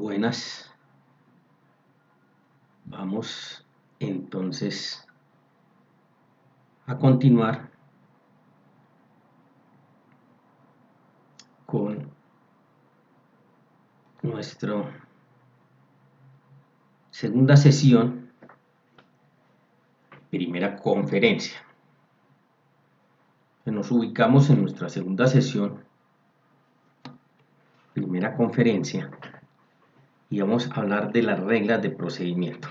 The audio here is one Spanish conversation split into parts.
Buenas, vamos entonces a continuar con nuestra segunda sesión, primera conferencia. Nos ubicamos en nuestra segunda sesión, primera conferencia, y vamos a hablar de las reglas de procedimiento.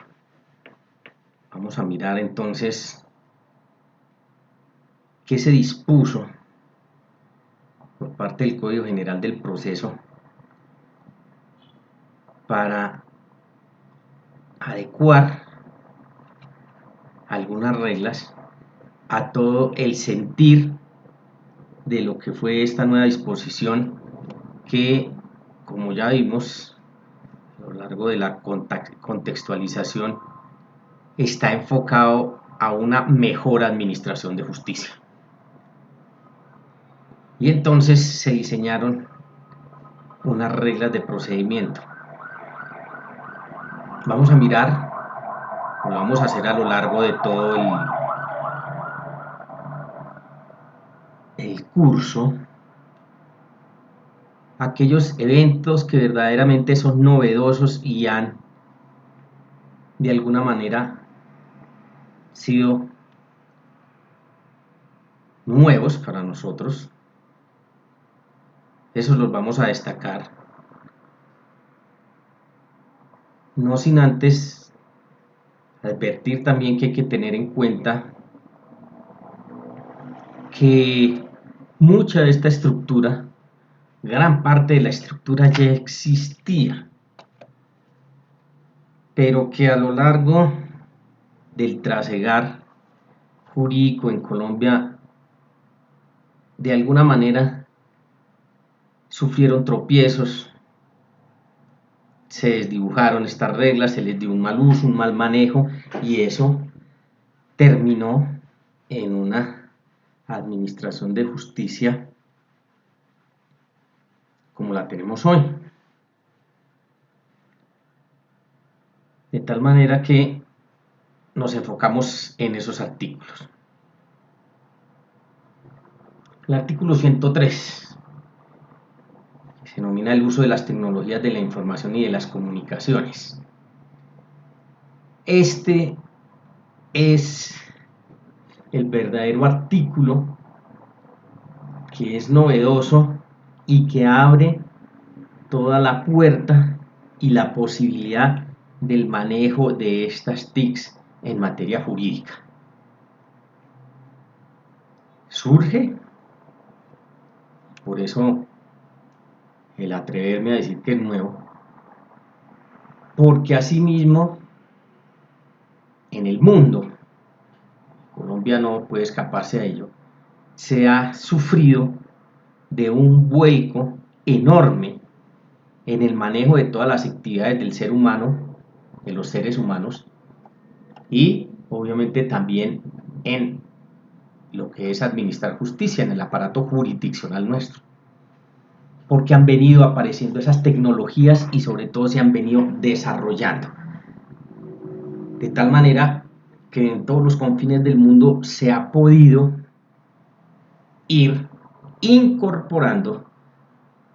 Vamos a mirar entonces qué se dispuso por parte del Código General del Proceso para adecuar algunas reglas a todo el sentir de lo que fue esta nueva disposición que, como ya vimos a lo largo de la contextualización, está enfocado a una mejor administración de justicia. Y entonces se diseñaron unas reglas de procedimiento. Vamos a mirar, lo vamos a hacer a lo largo de todo el curso, aquellos eventos que verdaderamente son novedosos y han de alguna manera sido nuevos para nosotros. Esos los vamos a destacar, no sin antes advertir también que hay que tener en cuenta que mucha de esta estructura, gran parte de la estructura ya existía, pero que a lo largo del trasegar jurídico en Colombia, de alguna manera sufrieron tropiezos, se desdibujaron estas reglas, se les dio un mal uso, un mal manejo, y eso terminó en una administración de justicia como la tenemos hoy. De tal manera que nos enfocamos en esos artículos. El artículo 103 se denomina el uso de las tecnologías de la información y de las comunicaciones. Este es el verdadero artículo que es novedoso y que abre toda la puerta y la posibilidad del manejo de estas TICs en materia jurídica. Surge, por eso el atreverme a decir que es nuevo, porque asimismo en el mundo, Colombia no puede escaparse a ello, se ha sufrido de un vuelco enorme en el manejo de todas las actividades del ser humano, de los seres humanos, y obviamente también en lo que es administrar justicia en el aparato jurisdiccional nuestro, porque han venido apareciendo esas tecnologías y sobre todo se han venido desarrollando, de tal manera que en todos los confines del mundo se ha podido ir incorporando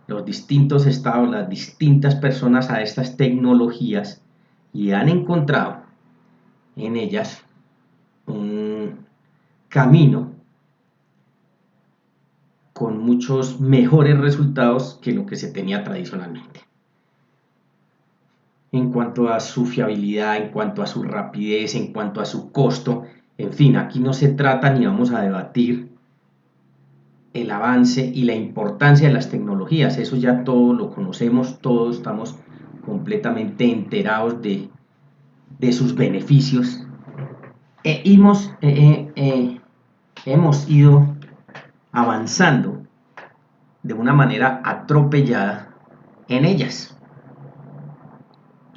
los distintos estados, las distintas personas a estas tecnologías, y han encontrado en ellas un camino con muchos mejores resultados que lo que se tenía tradicionalmente. En cuanto a su fiabilidad, en cuanto a su rapidez, en cuanto a su costo, en fin, aquí no se trata ni vamos a debatir el avance y la importancia de las tecnologías, eso ya todos lo conocemos, todos estamos completamente enterados de sus beneficios. Hemos ido avanzando de una manera atropellada en ellas.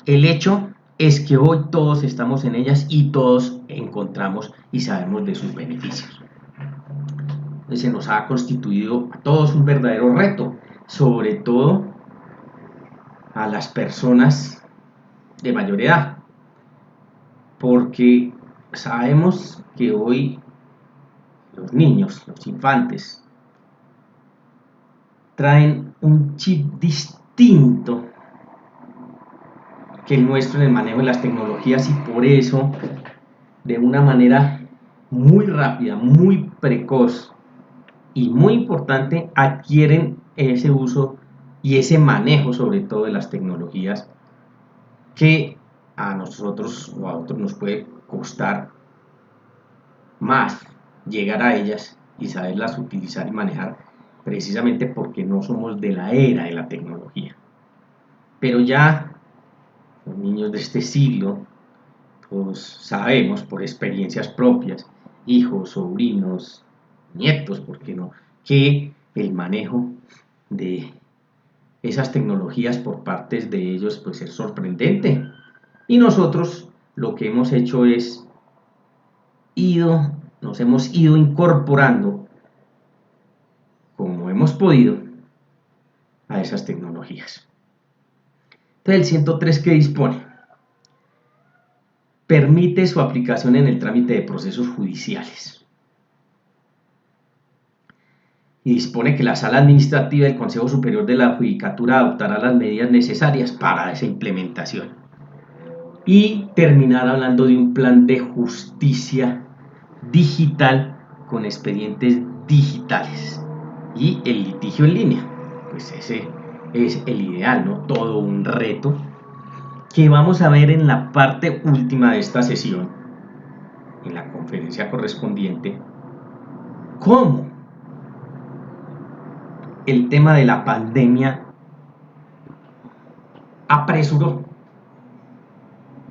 El hecho es que hoy todos estamos en ellas y todos encontramos y sabemos de sus beneficios. Entonces se nos ha constituido a todos un verdadero reto, sobre todo a las personas de mayor edad, porque sabemos que hoy los niños, los infantes, traen un chip distinto que el nuestro en el manejo de las tecnologías, y por eso, de una manera muy rápida, muy precoz y muy importante, adquieren ese uso y ese manejo sobre todo de las tecnologías, que a nosotros o a otros nos puede costar más llegar a ellas y saberlas utilizar y manejar, precisamente porque no somos de la era de la tecnología. Pero ya los niños de este siglo, pues sabemos por experiencias propias, hijos, sobrinos, nietos, ¿por qué no?, que el manejo de esas tecnologías por parte de ellos pues es sorprendente. Y nosotros lo que hemos hecho es nos hemos ido incorporando como hemos podido a esas tecnologías. Entonces el 103, ¿qué dispone? Permite su aplicación en el trámite de procesos judiciales y dispone que la Sala Administrativa del Consejo Superior de la Judicatura adoptará las medidas necesarias para esa implementación. Y terminar hablando de un plan de justicia digital con expedientes digitales y el litigio en línea. Pues ese es el ideal, ¿no? Todo un reto que vamos a ver en la parte última de esta sesión, en la conferencia correspondiente, cómo el tema de la pandemia apresuró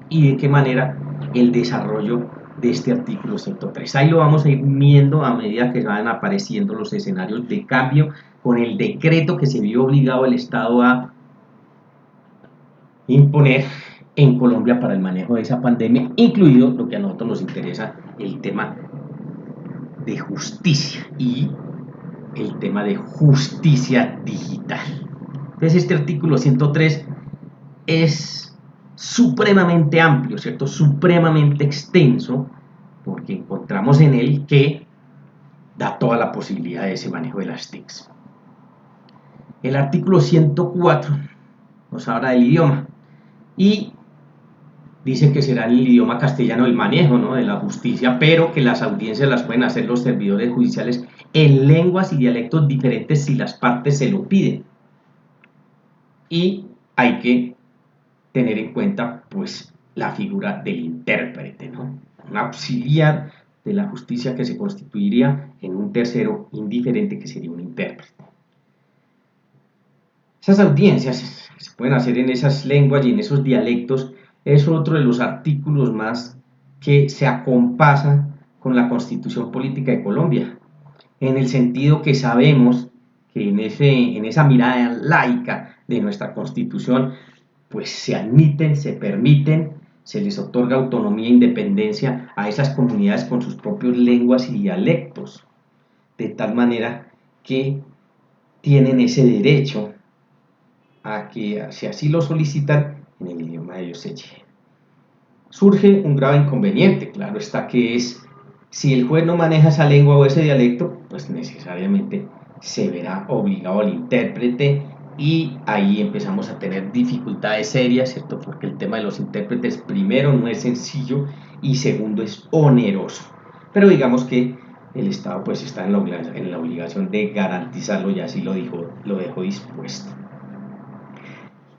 y de qué manera el desarrollo de este artículo 103. Ahí lo vamos a ir viendo a medida que van apareciendo los escenarios de cambio con el decreto que se vio obligado el Estado a imponer en Colombia para el manejo de esa pandemia, incluido lo que a nosotros nos interesa, el tema de justicia y el tema de justicia digital. Entonces este artículo 103 es supremamente amplio, ¿cierto? Supremamente extenso, porque encontramos en él que da toda la posibilidad de ese manejo de las TICs. El artículo 104 nos habla del idioma y dice que será en el idioma castellano el manejo, ¿no?, de la justicia, pero que las audiencias las pueden hacer los servidores judiciales en lenguas y dialectos diferentes si las partes se lo piden. Y hay que tener en cuenta pues la figura del intérprete, ¿no?, un auxiliar de la justicia que se constituiría en un tercero indiferente que sería un intérprete. Esas audiencias que se pueden hacer en esas lenguas y en esos dialectos es otro de los artículos más que se acompasa con la Constitución Política de Colombia, en el sentido que sabemos que en esa mirada laica de nuestra Constitución pues se admiten, se permiten, se les otorga autonomía e independencia a esas comunidades con sus propias lenguas y dialectos, de tal manera que tienen ese derecho a que, si así lo solicitan, en el idioma de ellos se llegue. Surge un grave inconveniente, claro está, que es, si el juez no maneja esa lengua o ese dialecto, pues necesariamente se verá obligado al intérprete, y ahí empezamos a tener dificultades serias, ¿cierto? Porque el tema de los intérpretes, primero, no es sencillo y segundo, es oneroso. Pero digamos que el Estado pues está en la obligación de garantizarlo, y así lo dejó dispuesto.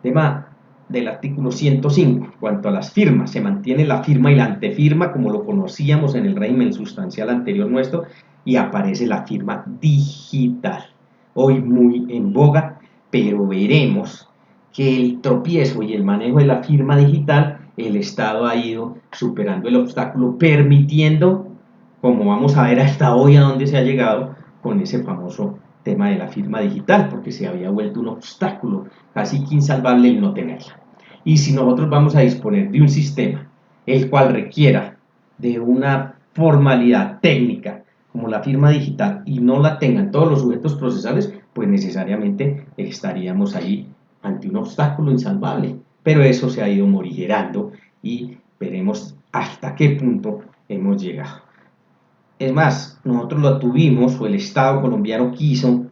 Tema del artículo 105, en cuanto a las firmas, se mantiene la firma y la antefirma como lo conocíamos en el régimen sustancial anterior nuestro, y aparece la firma digital, hoy muy en boga, pero veremos que el tropiezo y el manejo de la firma digital, el Estado ha ido superando el obstáculo, permitiendo, como vamos a ver hasta hoy a dónde se ha llegado con ese famoso tema de la firma digital, porque se había vuelto un obstáculo casi que insalvable el no tenerla. Y si nosotros vamos a disponer de un sistema el cual requiera de una formalidad técnica como la firma digital y no la tengan todos los sujetos procesales, pues necesariamente estaríamos ahí ante un obstáculo insalvable, pero eso se ha ido morigerando y veremos hasta qué punto hemos llegado. Es más, nosotros lo tuvimos, o el Estado colombiano quiso,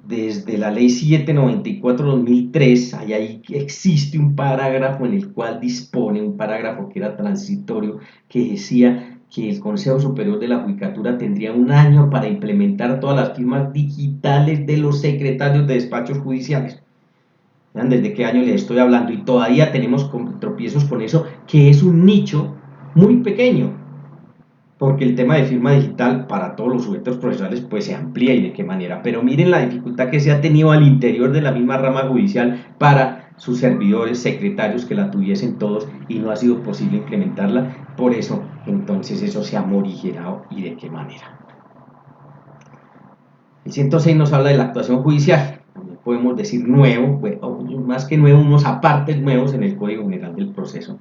desde la ley 794-2003, ahí existe un parágrafo en el cual dispone, un parágrafo que era transitorio, que decía que el Consejo Superior de la Judicatura tendría un año para implementar todas las firmas digitales de los secretarios de despachos judiciales. ¿Vean desde qué año les estoy hablando? Y todavía tenemos tropiezos con eso, que es un nicho muy pequeño, porque el tema de firma digital para todos los sujetos procesales pues se amplía y de qué manera, pero miren la dificultad que se ha tenido al interior de la misma rama judicial para sus servidores, secretarios que la tuviesen todos y no ha sido posible implementarla, por eso entonces eso se ha morigerado y de qué manera. El 106 nos habla de la actuación judicial, también podemos decir nuevo, bueno, más que nuevo, unos apartes nuevos en el Código General del Proceso,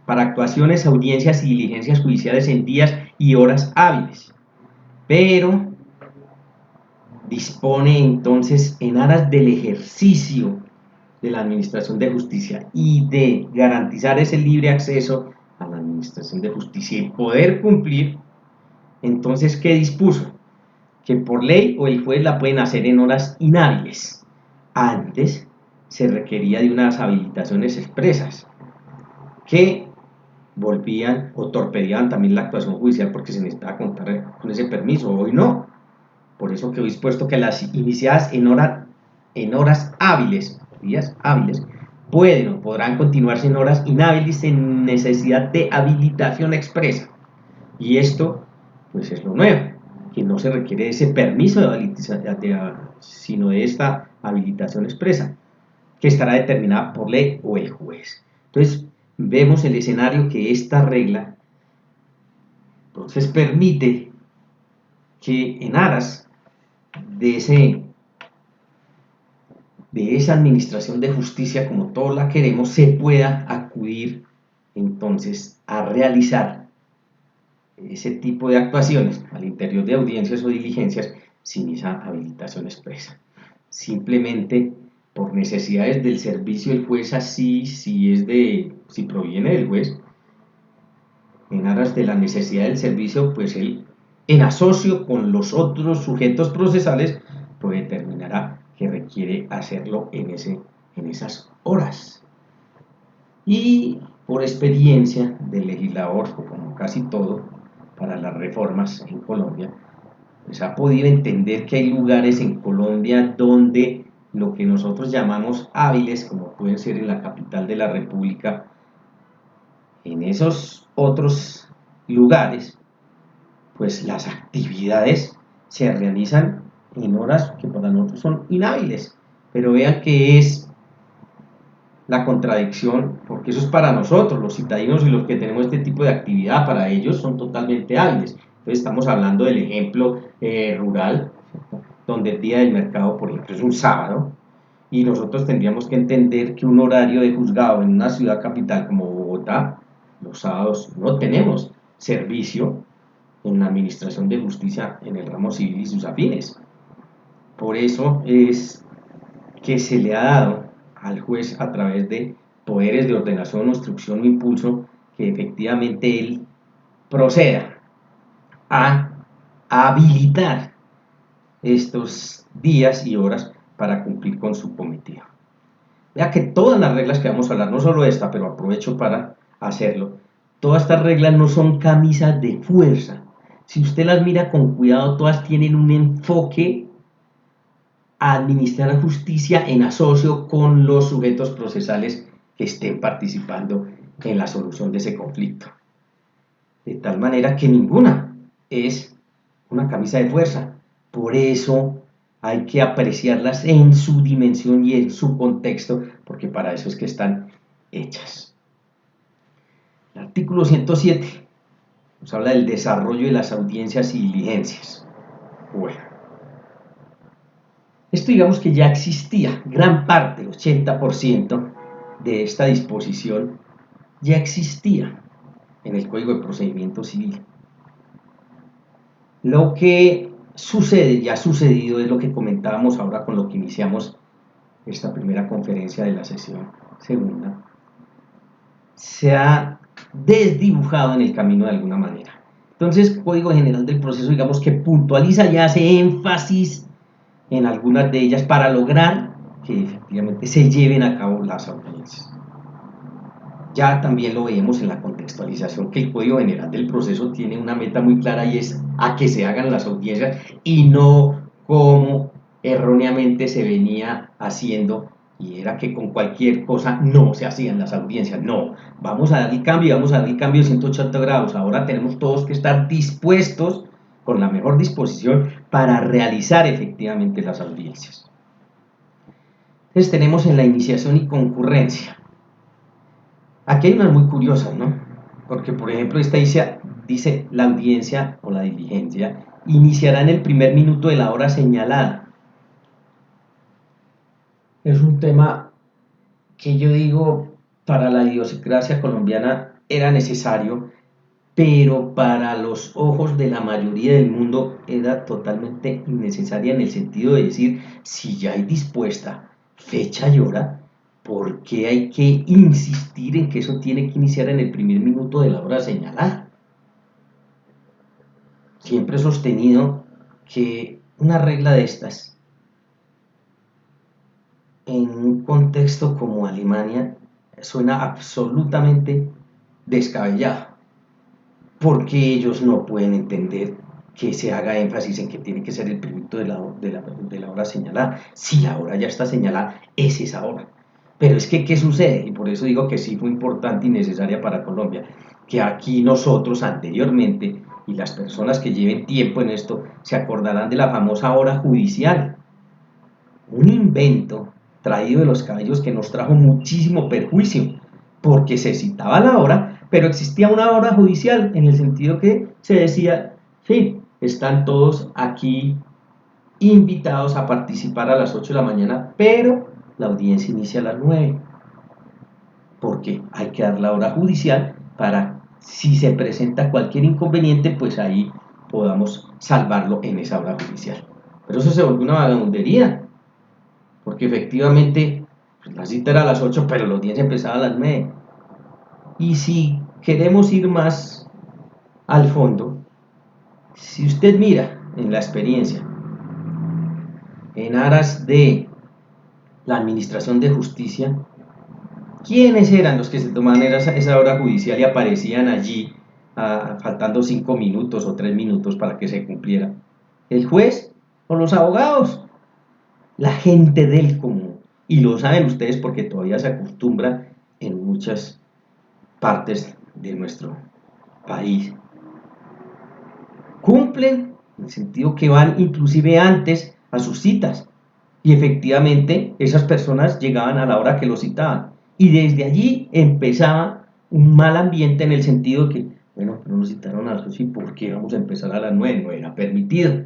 para actuaciones, audiencias y diligencias judiciales en días y horas hábiles, pero dispone entonces en aras del ejercicio de la Administración de Justicia y de garantizar ese libre acceso a la Administración de Justicia y poder cumplir, entonces, ¿qué dispuso? Que por ley o el juez la pueden hacer en horas inhábiles. Antes se requería de unas habilitaciones expresas que volvían o torpedían también la actuación judicial porque se necesitaba contar con ese permiso. Hoy no. Por eso quedó dispuesto que las iniciadas en horas hábiles, días hábiles, pueden o podrán continuarse en horas inhábiles sin necesidad de habilitación expresa. Y esto, pues es lo nuevo, que no se requiere ese permiso sino de esta habilitación expresa, que estará determinada por ley o el juez. Entonces, vemos el escenario que esta regla entonces permite que en aras de esa administración de justicia, como todos la queremos, se pueda acudir entonces a realizar ese tipo de actuaciones al interior de audiencias o diligencias sin esa habilitación expresa. Simplemente por necesidades del servicio del juez, así si proviene del juez, en aras de la necesidad del servicio, pues él, en asocio con los otros sujetos procesales, pues determinará que requiere hacerlo en esas horas. Y por experiencia del legislador, como casi todo, para las reformas en Colombia, pues ha podido entender que hay lugares en Colombia donde lo que nosotros llamamos hábiles, como pueden ser en la capital de la República, en esos otros lugares, pues las actividades se realizan en horas que para nosotros son inhábiles. Pero vean que es la contradicción, porque eso es para nosotros, los citadinos y los que tenemos este tipo de actividad, para ellos son totalmente hábiles. Entonces estamos hablando del ejemplo rural, donde el día del mercado, por ejemplo, es un sábado, y nosotros tendríamos que entender que un horario de juzgado en una ciudad capital como Bogotá, los sábados no tenemos servicio en la administración de justicia en el ramo civil y sus afines. Por eso es que se le ha dado al juez a través de poderes de ordenación, instrucción o impulso que efectivamente él proceda a habilitar estos días y horas para cumplir con su cometido. Vea que todas las reglas que vamos a hablar, no solo esta, pero aprovecho para hacerlo, todas estas reglas no son camisas de fuerza. Si usted las mira con cuidado, todas tienen un enfoque a administrar la justicia en asocio con los sujetos procesales que estén participando en la solución de ese conflicto. De tal manera que ninguna es una camisa de fuerza. Por eso hay que apreciarlas en su dimensión y en su contexto, porque para eso es que están hechas. El artículo 107 nos habla del desarrollo de las audiencias y diligencias. Bueno, esto digamos que ya existía, gran parte, 80% de esta disposición ya existía en el Código de Procedimiento Civil. Lo que sucede, ya ha sucedido, es lo que comentábamos ahora con lo que iniciamos esta primera conferencia de la sesión segunda, se ha desdibujado en el camino de alguna manera. Entonces, Código General del Proceso, digamos que puntualiza y hace énfasis en algunas de ellas para lograr que efectivamente se lleven a cabo las audiencias. Ya también lo veíamos en la contextualización, que el Código General del Proceso tiene una meta muy clara y es a que se hagan las audiencias y no como erróneamente se venía haciendo, y era que con cualquier cosa no se hacían las audiencias. No, vamos a dar el cambio, vamos a dar el cambio de 180 grados. Ahora tenemos todos que estar dispuestos, con la mejor disposición, para realizar efectivamente las audiencias. Entonces tenemos en la iniciación y concurrencia. Aquí hay unas muy curiosas, ¿no? Porque, por ejemplo, esta dice la audiencia o la diligencia iniciará en el primer minuto de la hora señalada. Es un tema que yo digo para la idiosincrasia colombiana era necesario, pero para los ojos de la mayoría del mundo era totalmente innecesaria, en el sentido de decir, si ya hay dispuesta fecha y hora, ¿por qué hay que insistir en que eso tiene que iniciar en el primer minuto de la hora señalada? Siempre he sostenido que una regla de estas, en un contexto como Alemania, suena absolutamente descabellado, porque ellos no pueden entender que se haga énfasis en que tiene que ser el primer minuto de la hora señalada. Si la hora ya está señalada, es esa hora. Pero es que, ¿qué sucede? Y por eso digo que sí fue importante y necesaria para Colombia, que aquí nosotros anteriormente, y las personas que lleven tiempo en esto, se acordarán de la famosa hora judicial. Un invento traído de los cabellos que nos trajo muchísimo perjuicio, porque se citaba la hora, pero existía una hora judicial, en el sentido que se decía, sí, están todos aquí invitados a participar a las 8 de la mañana, pero la audiencia inicia a las 9, porque hay que dar la hora judicial para, si se presenta cualquier inconveniente, pues ahí podamos salvarlo en esa hora judicial. Pero eso se volvió una vagabundería, porque efectivamente pues, la cita era a las 8, pero la audiencia empezaba a las 9. Y si queremos ir más al fondo, si usted mira en la experiencia, en aras de la administración de justicia, ¿quiénes eran los que se tomaban esa hora judicial y aparecían allí faltando 5 minutos o 3 minutos para que se cumpliera? ¿El juez o los abogados? La gente del común. Y lo saben ustedes porque todavía se acostumbra en muchas partes de nuestro país. Cumplen, en el sentido que van inclusive antes a sus citas. Y efectivamente esas personas llegaban a la hora que los citaban. Y desde allí empezaba un mal ambiente, en el sentido de que, bueno, pero nos citaron a las 8, ¿y por qué vamos a empezar a las 9? No era permitido.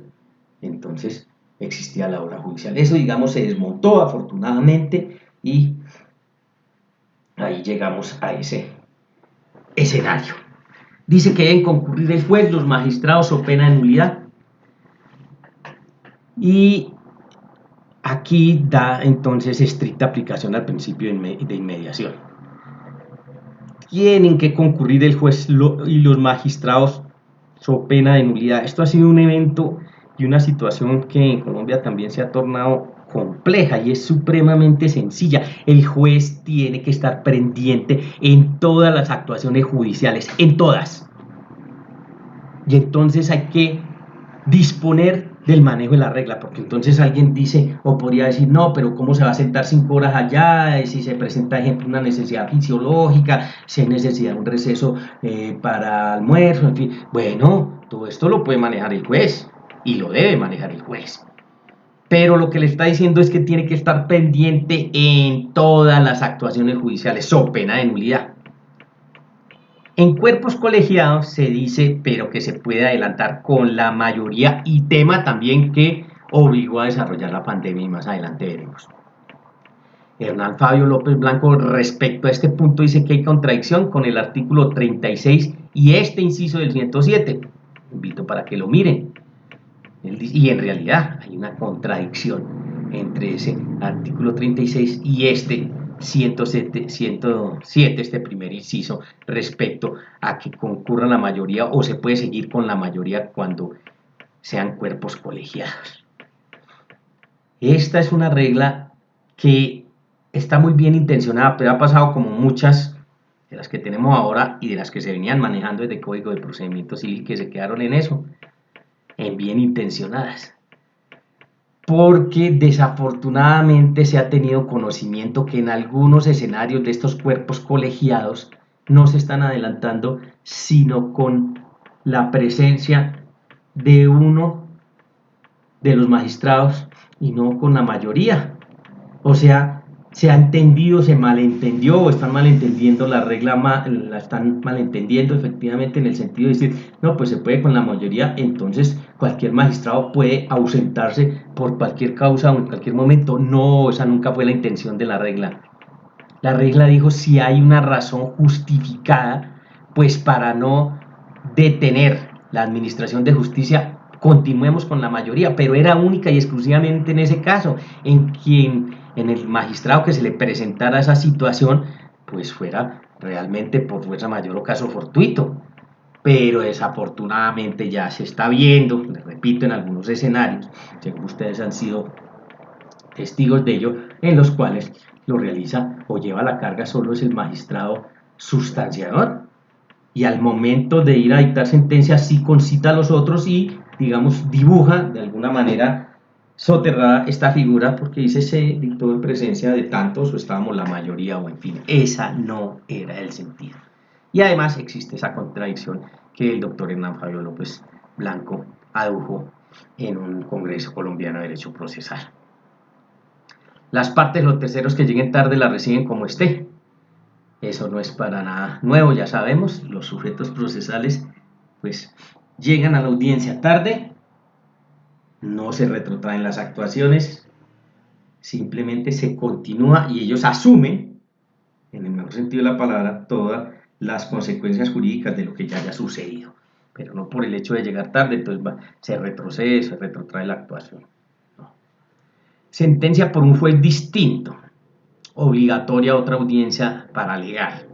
Entonces existía la hora judicial. Eso, digamos, se desmontó afortunadamente y ahí llegamos a ese escenario. Dice que deben concurrir el juez, los magistrados o pena de nulidad. Y aquí da entonces estricta aplicación al principio de inmediación. Tienen que concurrir el juez y los magistrados so pena de nulidad. Esto ha sido un evento y una situación que en Colombia también se ha tornado compleja y es supremamente sencilla. El juez tiene que estar pendiente en todas las actuaciones judiciales, en todas. Y entonces hay que disponer del manejo de la regla, porque entonces alguien dice o podría decir, no, pero ¿cómo se va a sentar 5 horas allá? Y si se presenta, ejemplo, una necesidad fisiológica, si hay necesidad de un receso para almuerzo, en fin. Bueno, todo esto lo puede manejar el juez y lo debe manejar el juez. Pero lo que le está diciendo es que tiene que estar pendiente en todas las actuaciones judiciales, so pena de nulidad. En cuerpos colegiados se dice, pero que se puede adelantar con la mayoría, y tema también que obligó a desarrollar la pandemia y más adelante veremos. Hernán Fabio López Blanco respecto a este punto dice que hay contradicción con el artículo 36 y este inciso del 107. Invito para que lo miren. Y en realidad hay una contradicción. entre ese artículo 36 y este 107, este primer inciso, respecto a que concurra la mayoría o se puede seguir con la mayoría cuando sean cuerpos colegiados. Esta es una regla que está muy bien intencionada, pero ha pasado como muchas de las que tenemos ahora y de las que se venían manejando desde el Código de Procedimiento Civil, que se quedaron en eso, en bien intencionadas. Porque desafortunadamente se ha tenido conocimiento que en algunos escenarios de estos cuerpos colegiados no se están adelantando, sino con la presencia de uno de los magistrados y no con la mayoría. O sea, se ha entendido, se malentendió o están malentendiendo la regla, la están malentendiendo efectivamente en el sentido de decir, no, pues se puede con la mayoría, entonces cualquier magistrado puede ausentarse por cualquier causa o en cualquier momento. No, esa nunca fue la intención de la regla. La regla dijo si hay una razón justificada, pues para no detener la administración de justicia, continuemos con la mayoría, pero era única y exclusivamente en ese caso, en el magistrado que se le presentara esa situación, pues fuera realmente por fuerza mayor o caso fortuito. Pero desafortunadamente ya se está viendo, les repito, en algunos escenarios, según ustedes han sido testigos de ello, en los cuales lo realiza o lleva la carga solo es el magistrado sustanciador, y al momento de ir a dictar sentencia sí concita a los otros y, digamos, dibuja de alguna manera soterrada esta figura porque dice se dictó en presencia de tantos o estábamos la mayoría o en fin, esa no era el sentido. Y además existe esa contradicción que el doctor Hernán Fabio López Blanco adujo en un congreso colombiano de derecho procesal. Las partes, los terceros que lleguen tarde la reciben como esté. Eso no es para nada nuevo, ya sabemos, los sujetos procesales pues llegan a la audiencia tarde, no se retrotraen las actuaciones, simplemente se continúa y ellos asumen, en el mejor sentido de la palabra, todas las consecuencias jurídicas de lo que ya haya sucedido, pero no por el hecho de llegar tarde, entonces se retrocede, se retrotrae la actuación. No. Sentencia por un juez distinto, obligatoria otra audiencia para alegar.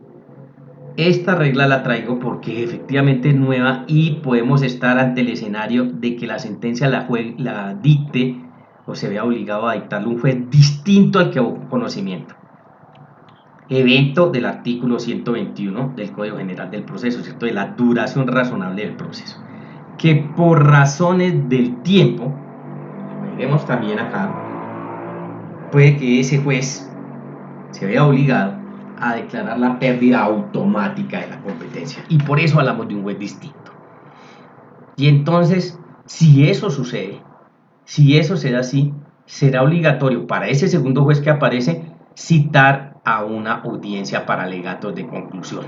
Esta regla la traigo porque efectivamente es nueva y podemos estar ante el escenario de que la sentencia la dicte o se vea obligado a dictarle un juez distinto al que hubo conocimiento. Evento del artículo 121 del Código General del Proceso, ¿cierto? De la duración razonable del proceso. Que por razones del tiempo, como veremos también acá, puede que ese juez se vea obligado a declarar la pérdida automática de la competencia. Y por eso hablamos de un juez distinto. Y entonces, si eso sucede, si eso será así, será obligatorio para ese segundo juez que aparece citar a una audiencia para alegatos de conclusión.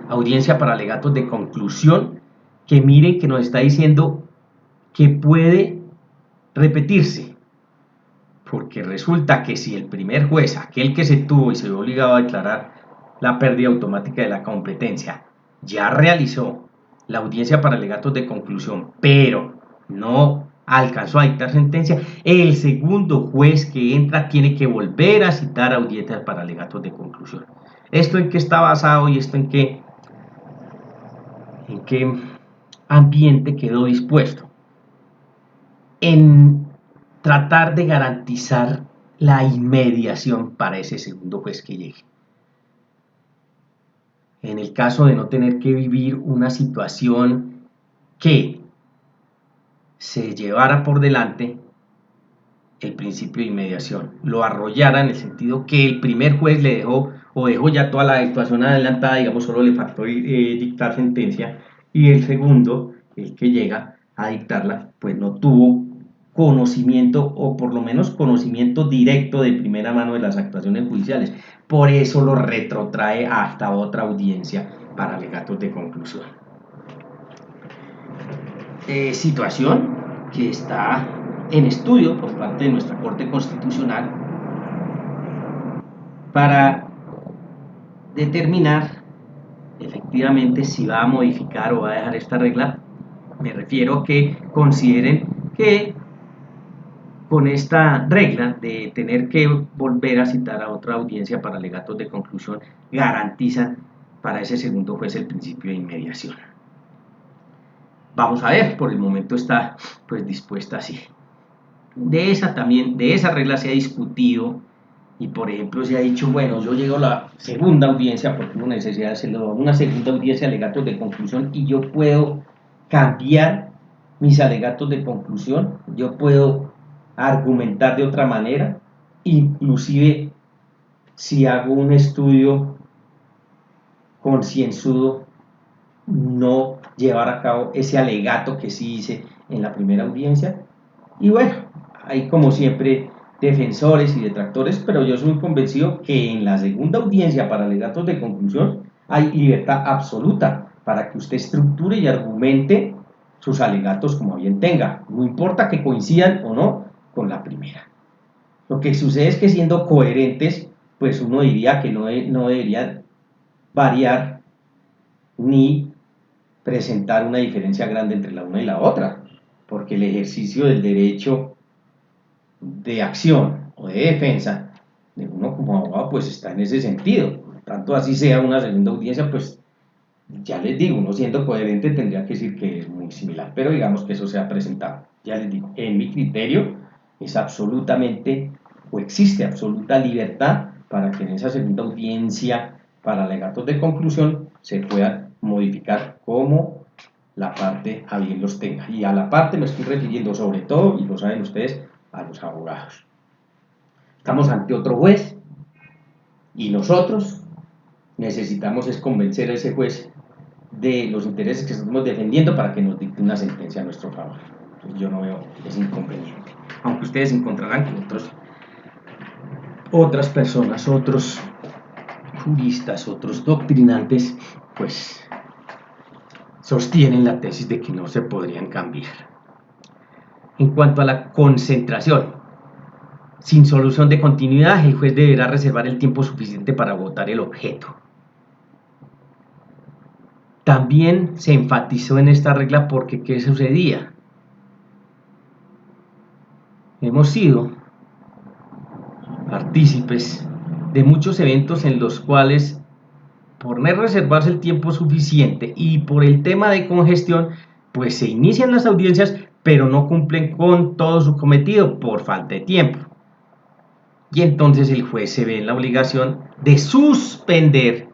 Audiencia para alegatos de conclusión que miren que nos está diciendo que puede repetirse. Porque resulta que si el primer juez, aquel que se tuvo y se vio obligado a declarar la pérdida automática de la competencia, ya realizó la audiencia para alegatos de conclusión, pero no alcanzó a dictar sentencia, el segundo juez que entra tiene que volver a citar audiencias para alegatos de conclusión. ¿Esto en qué está basado y esto en qué ambiente quedó dispuesto? En tratar de garantizar la inmediación para ese segundo juez que llegue. En el caso de no tener que vivir una situación que se llevara por delante el principio de inmediación, lo arrollara en el sentido que el primer juez le dejó o dejó ya toda la actuación adelantada, digamos, solo le faltó dictar sentencia, y el segundo, el que llega a dictarla, pues no tuvo conocimiento o por lo menos conocimiento directo de primera mano de las actuaciones judiciales. Por eso lo retrotrae hasta otra audiencia para alegatos de conclusión. Situación que está en estudio por parte de nuestra Corte Constitucional para determinar efectivamente si va a modificar o va a dejar esta regla. Me refiero a que consideren que con esta regla de tener que volver a citar a otra audiencia para alegatos de conclusión, garantizan para ese segundo juez el principio de inmediación. Vamos a ver, por el momento está pues dispuesta así. De esa regla se ha discutido y por ejemplo se ha dicho, bueno, yo llego a la segunda audiencia porque tengo necesidad de hacerlo, una segunda audiencia de alegatos de conclusión y yo puedo cambiar mis alegatos de conclusión, yo puedo argumentar de otra manera, inclusive si hago un estudio concienzudo, no llevar a cabo ese alegato que sí hice en la primera audiencia. Y bueno, hay como siempre defensores y detractores, pero yo soy convencido que en la segunda audiencia para alegatos de conclusión hay libertad absoluta para que usted estructure y argumente sus alegatos como bien tenga, no importa que coincidan o no con la primera. Lo que sucede es que siendo coherentes, pues uno diría que no deberían variar ni presentar una diferencia grande entre la una y la otra, porque el ejercicio del derecho de acción o de defensa de uno como abogado pues está en ese sentido. Por tanto, así sea una segunda audiencia, pues ya les digo, uno siendo coherente tendría que decir que es muy similar, pero digamos que eso se ha presentado. Ya les digo, en mi criterio es absolutamente o existe absoluta libertad para que en esa segunda audiencia para alegatos de conclusión se puedan modificar como la parte a bien los tenga. Y a la parte me estoy refiriendo sobre todo, y lo saben ustedes, a los abogados. Estamos ante otro juez y nosotros necesitamos es convencer a ese juez de los intereses que estamos defendiendo para que nos dicte una sentencia a nuestro favor. Entonces yo no veo ese inconveniente. Aunque ustedes encontrarán que otras personas, otros juristas, otros doctrinantes, pues sostienen la tesis de que no se podrían cambiar. En cuanto a la concentración, sin solución de continuidad, el juez deberá reservar el tiempo suficiente para agotar el objeto. También se enfatizó en esta regla porque ¿qué sucedía? Hemos sido partícipes de muchos eventos en los cuales, por no reservarse el tiempo suficiente y por el tema de congestión, pues se inician las audiencias, pero no cumplen con todo su cometido por falta de tiempo. Y entonces el juez se ve en la obligación de suspender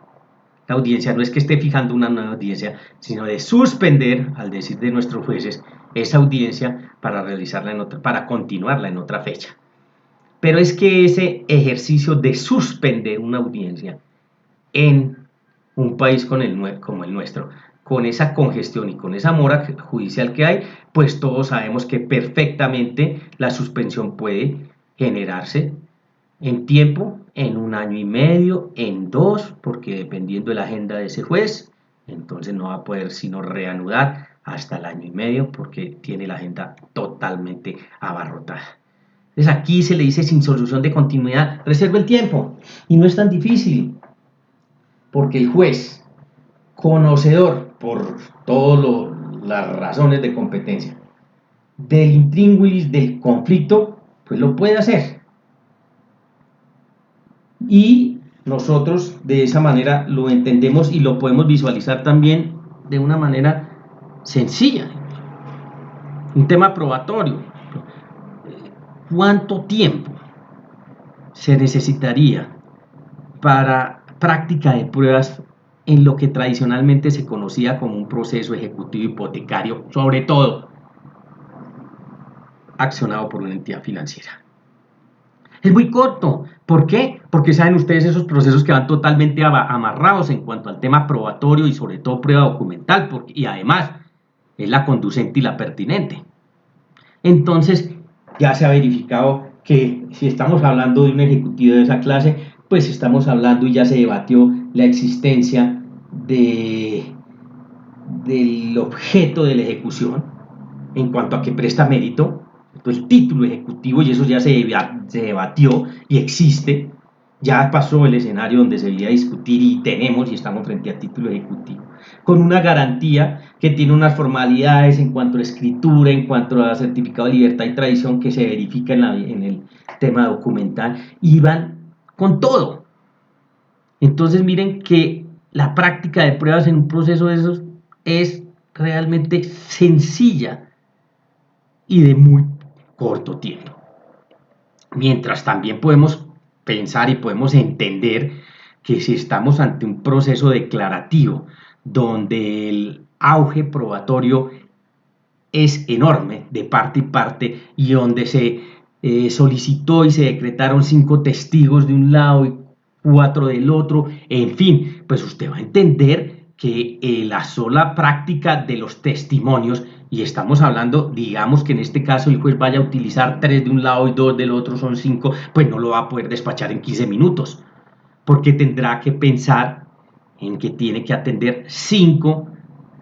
la audiencia. No es que esté fijando una nueva audiencia, sino de suspender, al decir de nuestros jueces, esa audiencia para realizarla para continuarla en otra fecha. Pero es que ese ejercicio de suspender una audiencia en un país como el nuestro, con esa congestión y con esa mora judicial que hay, pues todos sabemos que perfectamente la suspensión puede generarse en tiempo, en 1 año y medio, en 2, porque dependiendo de la agenda de ese juez, entonces no va a poder sino reanudar hasta el año y medio porque tiene la agenda totalmente abarrotada. Entonces aquí se le dice sin solución de continuidad, reserva el tiempo, y no es tan difícil, porque el juez, conocedor por todas las razones de competencia del intríngulis del conflicto, pues lo puede hacer. Y nosotros de esa manera lo entendemos y lo podemos visualizar también de una manera sencilla. Un tema probatorio. ¿Cuánto tiempo se necesitaría para práctica de pruebas en lo que tradicionalmente se conocía como un proceso ejecutivo hipotecario, sobre todo accionado por una entidad financiera? Es muy corto. ¿Por qué? Porque saben ustedes esos procesos que van totalmente amarrados en cuanto al tema probatorio y sobre todo prueba documental, y además es la conducente y la pertinente. Entonces ya se ha verificado que si estamos hablando de un ejecutivo de esa clase, pues estamos hablando y ya se debatió la existencia del objeto de la ejecución en cuanto a que presta mérito, el título ejecutivo, y eso ya se debatió y existe, ya pasó el escenario donde se debía discutir y tenemos y estamos frente al título ejecutivo, con una garantía que tiene unas formalidades en cuanto a escritura, en cuanto a certificado de libertad y tradición que se verifica en el tema documental, y van con todo. Entonces miren que la práctica de pruebas en un proceso de esos es realmente sencilla y de muy corto tiempo. Mientras también podemos pensar y podemos entender que si estamos ante un proceso declarativo donde el auge probatorio es enorme de parte y parte y donde se solicitó y se decretaron 5 testigos de un lado y 4 del otro, en fin, pues usted va a entender que la sola práctica de los testimonios, y estamos hablando, digamos que en este caso el juez vaya a utilizar 3 de un lado y 2 del otro, son 5, pues no lo va a poder despachar en 15 minutos, porque tendrá que pensar en que tiene que atender 5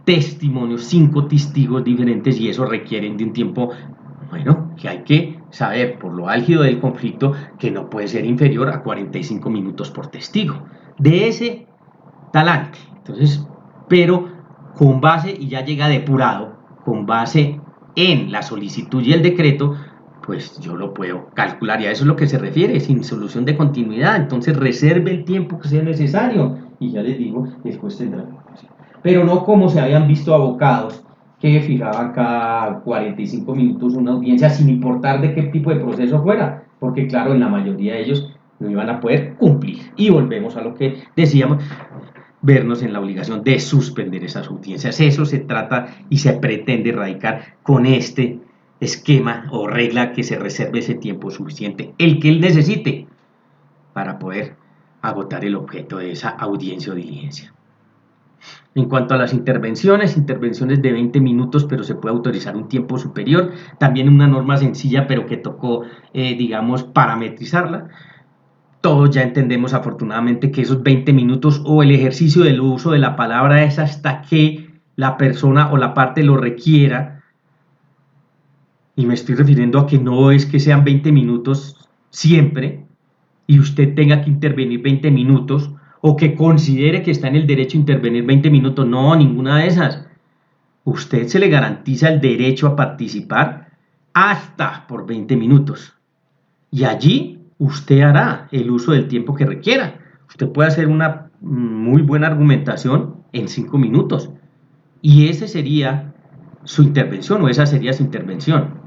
testimonios, 5 testigos diferentes, y eso requiere de un tiempo, bueno, que hay que saber por lo álgido del conflicto que no puede ser inferior a 45 minutos por testigo. De ese talante. Entonces, pero con base, y ya llega depurado, con base en la solicitud y el decreto, pues yo lo puedo calcular, y a eso es lo que se refiere, sin solución de continuidad. Entonces reserve el tiempo que sea necesario, y ya les digo, después tendrá. Pero no como se habían visto abocados que fijaban cada 45 minutos una audiencia sin importar de qué tipo de proceso fuera, porque claro, en la mayoría de ellos no iban a poder cumplir. Y volvemos a lo que decíamos, vernos en la obligación de suspender esas audiencias. Eso se trata y se pretende erradicar con este esquema o regla, que se reserve ese tiempo suficiente, el que él necesite, para poder agotar el objeto de esa audiencia o diligencia. En cuanto a las intervenciones de 20 minutos, pero se puede autorizar un tiempo superior. También una norma sencilla, pero que tocó, digamos, parametrizarla. Todos ya entendemos afortunadamente que esos 20 minutos o el ejercicio del uso de la palabra es hasta que la persona o la parte lo requiera. Y me estoy refiriendo a que no es que sean 20 minutos siempre y usted tenga que intervenir 20 minutos, o que considere que está en el derecho a intervenir 20 minutos. No, ninguna de esas. Usted se le garantiza el derecho a participar hasta por 20 minutos. Y allí usted hará el uso del tiempo que requiera. Usted puede hacer una muy buena argumentación en 5 minutos. Y ese sería su intervención, o esa sería su intervención.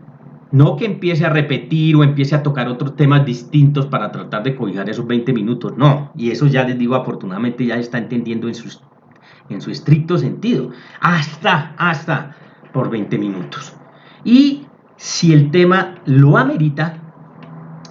No que empiece a repetir o empiece a tocar otros temas distintos para tratar de cobijar esos 20 minutos. No, y eso ya les digo, afortunadamente ya se está entendiendo en su estricto sentido. Hasta por 20 minutos. Y si el tema lo amerita,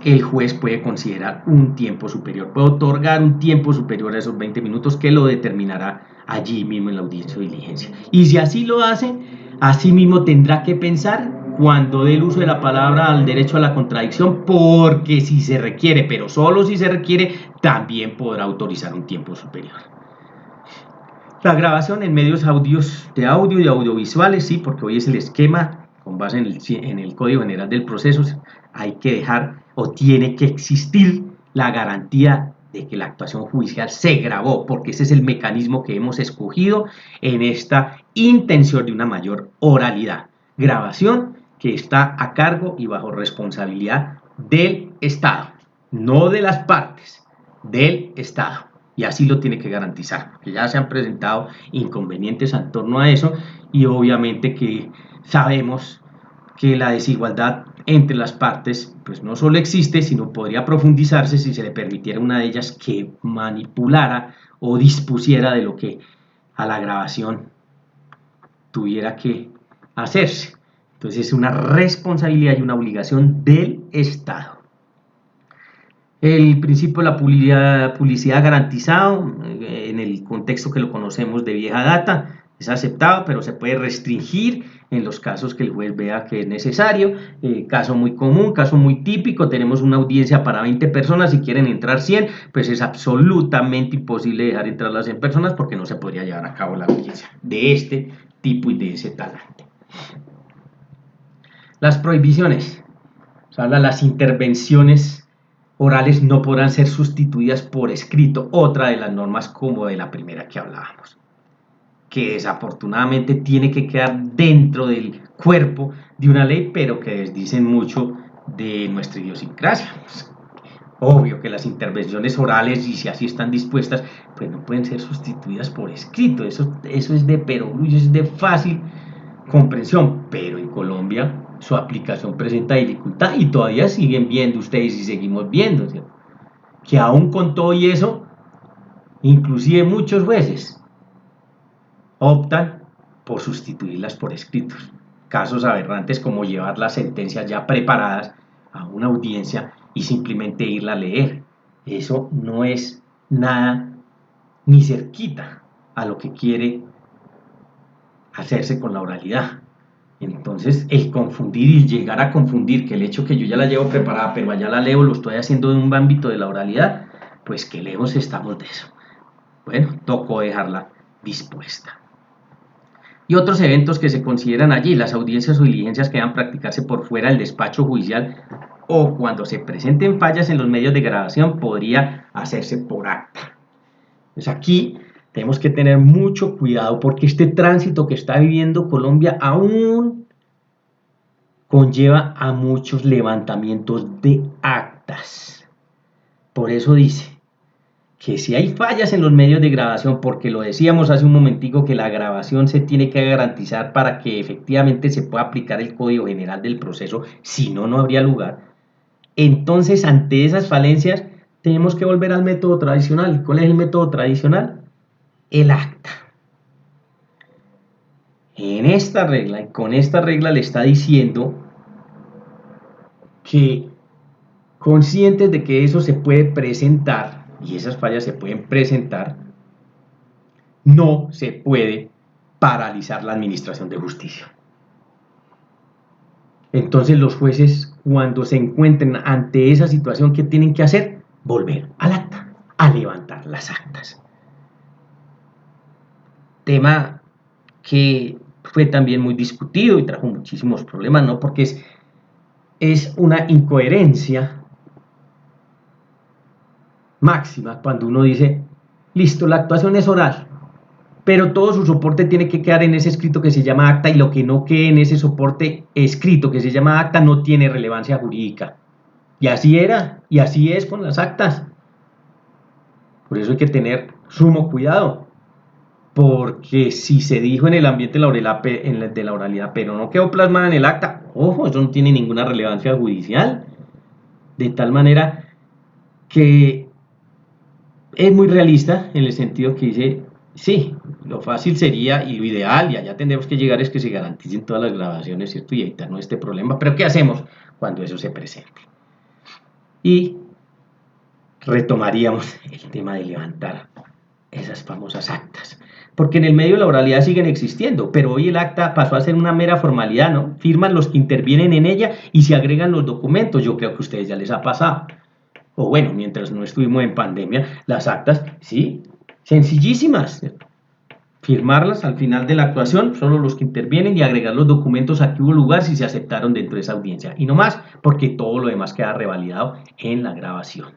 el juez puede considerar un tiempo superior, puede otorgar un tiempo superior a esos 20 minutos, que lo determinará allí mismo en la audiencia o diligencia. Y si así lo hace, así mismo tendrá que pensar cuando dé el uso de la palabra al derecho a la contradicción, porque si se requiere, pero solo si se requiere, también podrá autorizar un tiempo superior. La grabación en medios de audio y audiovisuales, sí, porque hoy es el esquema con base en el Código General del Proceso. Hay que dejar, o tiene que existir, la garantía de que la actuación judicial se grabó, porque ese es el mecanismo que hemos escogido en esta intención de una mayor oralidad. Grabación que está a cargo y bajo responsabilidad del Estado, no de las partes, del Estado. Y así lo tiene que garantizar, porque ya se han presentado inconvenientes en torno a eso, y obviamente que sabemos que la desigualdad entre las partes pues no solo existe, sino podría profundizarse si se le permitiera a una de ellas que manipulara o dispusiera de lo que a la grabación tuviera que hacerse. Entonces es una responsabilidad y una obligación del Estado. El principio de la publicidad garantizado, en el contexto que lo conocemos de vieja data, es aceptado, pero se puede restringir en los casos que el juez vea que es necesario. Caso muy común, caso muy típico, tenemos una audiencia para 20 personas, si quieren entrar 100, pues es absolutamente imposible dejar entrar las 100 personas, porque no se podría llevar a cabo la audiencia de este tipo y de ese talante. Las prohibiciones, o sea, las intervenciones orales no podrán ser sustituidas por escrito, otra de las normas como de la primera que hablábamos, que desafortunadamente tiene que quedar dentro del cuerpo de una ley, pero que desdicen mucho de nuestra idiosincrasia. Pues, obvio que las intervenciones orales, y si así están dispuestas, pues no pueden ser sustituidas por escrito. Eso es de perogrullo, es de fácil comprensión, pero en Colombia su aplicación presenta dificultad y todavía siguen viendo ustedes y seguimos viendo, ¿cierto? Que aún con todo y eso, inclusive muchos jueces optan por sustituirlas por escritos. Casos aberrantes como llevar las sentencias ya preparadas a una audiencia y simplemente irla a leer. Eso no es nada ni cerquita a lo que quiere hacerse con la oralidad. Entonces, el confundir y llegar a confundir que el hecho que yo ya la llevo preparada, pero allá la leo, lo estoy haciendo en un ámbito de la oralidad, pues que lejos estamos de eso. Bueno, tocó dejarla dispuesta. Y otros eventos que se consideran allí, las audiencias o diligencias que deben practicarse por fuera del despacho judicial o cuando se presenten fallas en los medios de grabación, podría hacerse por acta. Pues aquí tenemos que tener mucho cuidado porque este tránsito que está viviendo Colombia aún conlleva a muchos levantamientos de actas. Por eso dice que si hay fallas en los medios de grabación, porque lo decíamos hace un momentico que la grabación se tiene que garantizar para que efectivamente se pueda aplicar el Código General del Proceso, si no, no habría lugar. Entonces, ante esas falencias, tenemos que volver al método tradicional. ¿Cuál es el método tradicional? El acta. En esta regla, y con esta regla le está diciendo que conscientes de que eso se puede presentar y esas fallas se pueden presentar, no se puede paralizar la administración de justicia. Entonces los jueces, cuando se encuentren ante esa situación, ¿qué tienen que hacer? Volver al acta, a levantar las actas. Tema que fue también muy discutido y trajo muchísimos problemas, ¿no? Porque es una incoherencia máxima cuando uno dice, listo, la actuación es oral, pero todo su soporte tiene que quedar en ese escrito que se llama acta y lo que no quede en ese soporte escrito que se llama acta no tiene relevancia jurídica. Y así era, y así es con las actas. Por eso hay que tener sumo cuidado, porque si se dijo en el ambiente de la oralidad, pero no quedó plasmada en el acta, ojo, eso no tiene ninguna relevancia judicial. De tal manera que es muy realista en el sentido que dice, sí, lo fácil sería y lo ideal, y allá tendremos que llegar, es que se garanticen todas las grabaciones, ¿cierto? Y evitarnos este problema. Pero ¿qué hacemos cuando eso se presente? Y retomaríamos el tema de levantar esas famosas actas. Porque en el medio de la oralidad siguen existiendo, pero hoy el acta pasó a ser una mera formalidad, ¿no? Firman los que intervienen en ella y se agregan los documentos. Yo creo que a ustedes ya les ha pasado. O bueno, mientras no estuvimos en pandemia, las actas, sí, sencillísimas. Firmarlas al final de la actuación, solo los que intervienen y agregar los documentos a que hubo lugar si se aceptaron dentro de esa audiencia. Y no más, porque todo lo demás queda revalidado en la grabación.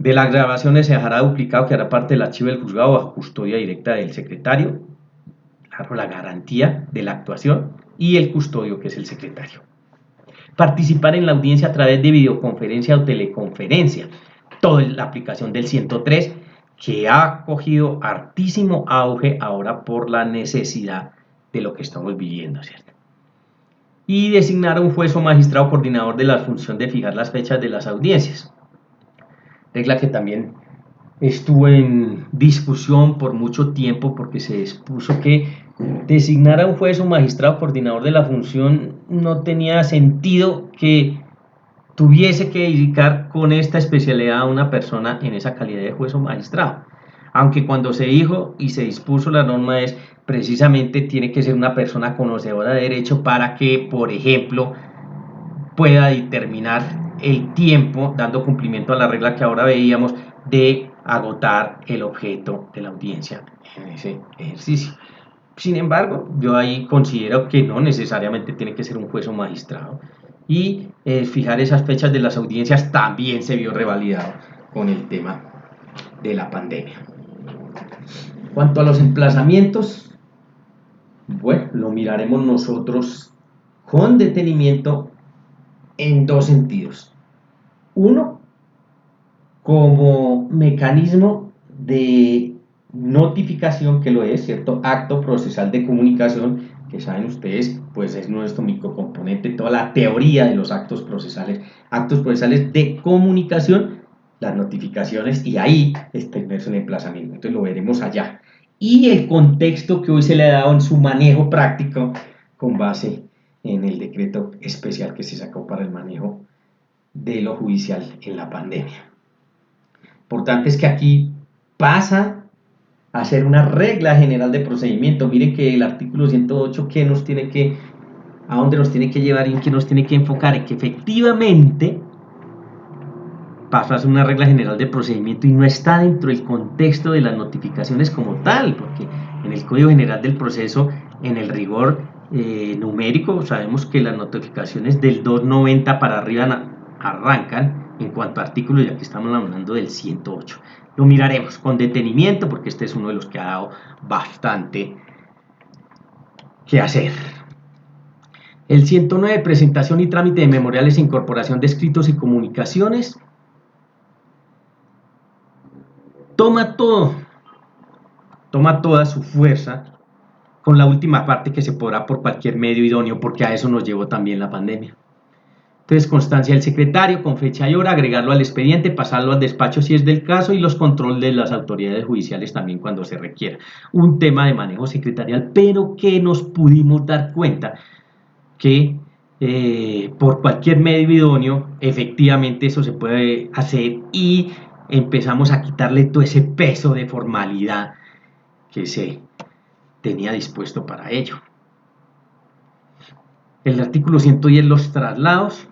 De las grabaciones se dejará duplicado, que hará parte del archivo del juzgado bajo custodia directa del secretario, claro, la garantía de la actuación y el custodio, que es el secretario. Participar en la audiencia a través de videoconferencia o teleconferencia, toda la aplicación del 103, que ha cogido hartísimo auge ahora por la necesidad de lo que estamos viviendo, ¿cierto? Y designar a un juez o magistrado coordinador de la función de fijar las fechas de las audiencias. Regla que también estuvo en discusión por mucho tiempo porque se expuso que designar a un juez o magistrado coordinador de la función no tenía sentido que tuviese que dedicar con esta especialidad a una persona en esa calidad de juez o magistrado. Aunque cuando se dijo y se dispuso la norma es precisamente tiene que ser una persona conocedora de derecho para que, por ejemplo, pueda determinar el tiempo, dando cumplimiento a la regla que ahora veíamos de agotar el objeto de la audiencia en ese ejercicio. Sin embargo, yo ahí considero que no necesariamente tiene que ser un juez o magistrado y fijar esas fechas de las audiencias también se vio revalidado con el tema de la pandemia. Cuanto a los emplazamientos, bueno, lo miraremos nosotros con detenimiento en dos sentidos. Uno, como mecanismo de notificación, que lo es, ¿cierto? Acto procesal de comunicación, que saben ustedes, pues es nuestro microcomponente, toda la teoría de los actos procesales de comunicación, las notificaciones, y ahí está inmerso el emplazamiento, entonces lo veremos allá. Y el contexto que hoy se le ha dado en su manejo práctico con base en el decreto especial que se sacó para el manejo de lo judicial en la pandemia. Importante es que aquí pasa a ser una regla general de procedimiento. Miren que el artículo 108, a dónde nos tiene que llevar y en qué nos tiene que enfocar, en que efectivamente pasa a ser una regla general de procedimiento y no está dentro del contexto de las notificaciones como tal, porque en el Código General del Proceso, en el rigor numérico, sabemos que las notificaciones del 290 para arriba arrancan en cuanto a artículos, ya que estamos hablando del 108. Lo miraremos con detenimiento porque este es uno de los que ha dado bastante que hacer. El 109, presentación y trámite de memoriales e incorporación de escritos y comunicaciones. Toma toda su fuerza con la última parte que se podrá por cualquier medio idóneo, porque a eso nos llevó también la pandemia. Entonces, constancia del secretario con fecha y hora, agregarlo al expediente, pasarlo al despacho si es del caso y los controles de las autoridades judiciales también cuando se requiera. Un tema de manejo secretarial, pero que nos pudimos dar cuenta que por cualquier medio idóneo, efectivamente eso se puede hacer y empezamos a quitarle todo ese peso de formalidad que se tenía dispuesto para ello. El artículo 110, los traslados,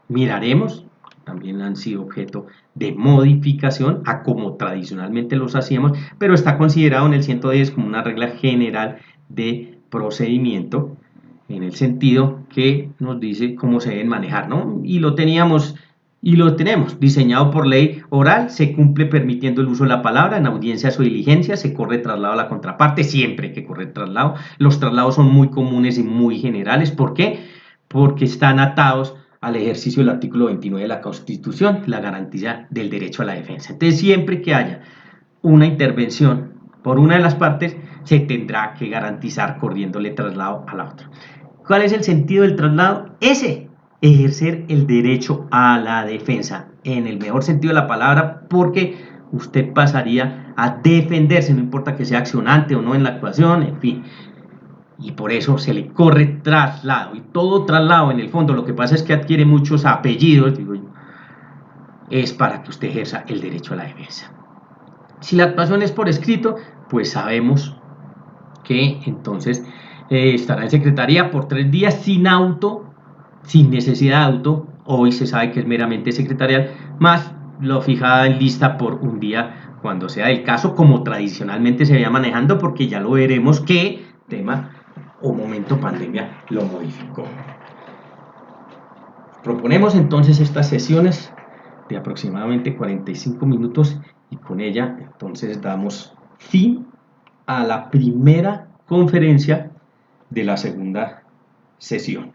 miraremos, también han sido objeto de modificación a como tradicionalmente los hacíamos, pero está considerado en el 110 como una regla general de procedimiento, en el sentido que nos dice cómo se deben manejar, ¿no? Y lo tenemos diseñado por ley oral, se cumple permitiendo el uso de la palabra en audiencias o diligencias, se corre traslado a la contraparte, siempre que corre traslado. Los traslados son muy comunes y muy generales. ¿Por qué? Porque están atados al ejercicio del artículo 29 de la Constitución, la garantía del derecho a la defensa. Entonces, siempre que haya una intervención por una de las partes, se tendrá que garantizar corriéndole traslado a la otra. ¿Cuál es el sentido del traslado? Ese, ejercer el derecho a la defensa, en el mejor sentido de la palabra, porque usted pasaría a defenderse, no importa que sea accionante o no en la actuación, en fin. Y por eso se le corre traslado. Y todo traslado, en el fondo, lo que pasa es que adquiere muchos apellidos, digo yo, es para que usted ejerza el derecho a la defensa. Si la actuación es por escrito, pues sabemos que entonces estará en secretaría por 3 días sin necesidad de auto. Hoy se sabe que es meramente secretarial, más lo fijada en lista por un día cuando sea el caso, como tradicionalmente se veía manejando, porque ya lo veremos que tema o momento pandemia lo modificó. Proponemos entonces estas sesiones de aproximadamente 45 minutos y con ella entonces damos fin a la primera conferencia de la segunda sesión.